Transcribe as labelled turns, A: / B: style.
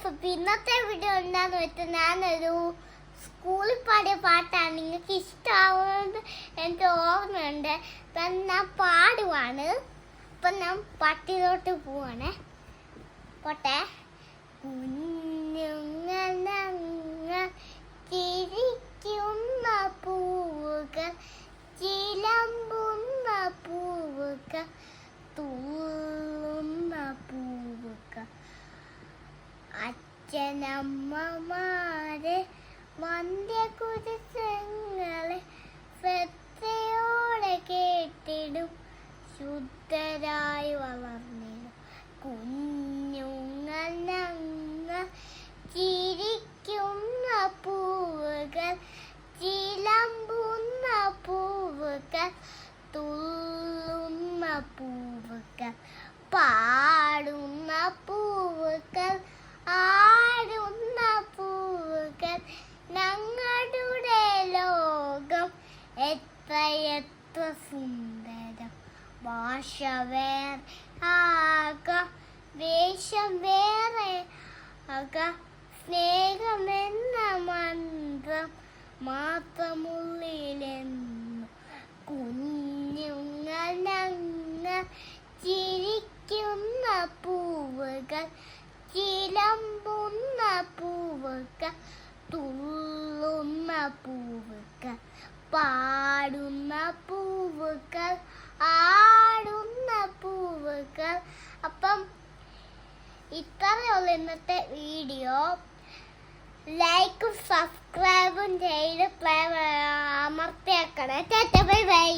A: അപ്പോൾ ഇന്നത്തെ വീഡിയോ എന്താണെന്ന് വെച്ചാൽ ഞാനൊരു സ്കൂളിൽ പാടിയ പാട്ടാണ് നിങ്ങൾക്ക് ഇഷ്ടമാവുന്നത് എനിക്ക് ഓർമ്മയുണ്ട്. അപ്പം ഞാൻ പാടുവാണ്. അപ്പം ഞാൻ പാട്ടിലോട്ട് പോവാണ്. പോട്ടെ. കുഞ്ഞുങ്ങളങ്ങ ചിരിക്കുന്ന പൂവുകൾ, ചിലമ്പുന്ന പൂവുകൾ, തൂളുന്ന പൂവുകൾ, അച്ഛനമ്മമാരെ വന്ധ്യകുരുസങ്ങളെ ശ്രദ്ധയോടെ കേട്ടിടും, ശുദ്ധരായി വളർന്നിടും. കുഞ്ഞുങ്ങൾ ഞങ്ങൾ ചിരിക്കുന്ന പൂവുകൾ, ചിലമ്പുന്ന പൂവുകൾ, തുള്ളുന്ന പൂവുകൾ, പാടുന്ന പൂവുകൾ, ആടുന്ന പൂവുകൾ, ഞങ്ങളുടെ ലോകം എത്ര സുന്ദരം. ഭാഷ വേറെ ആകാം, വേഷം വേറെ ആകാം, സ്നേഹമെന്ന മന്ത്രം മാത്രമുള്ളിലെന്നും. കുഞ്ഞുങ്ങൾ ഞങ്ങൾ ചിരിക്കുന്ന പൂവുകൾ, ചിലമ്പുന്ന പൂവുകൾ, തുള്ളുന്ന പൂവുകൾ, പാടുന്ന പൂവുകൾ, ആടുന്ന പൂവുകൾ. അപ്പം ഇത്രയുള്ള ഇന്നത്തെ വീഡിയോ. ലൈക്കും സബ്സ്ക്രൈബും ചെയ്ത് അമർത്തിയേക്കണേ. Bye bye.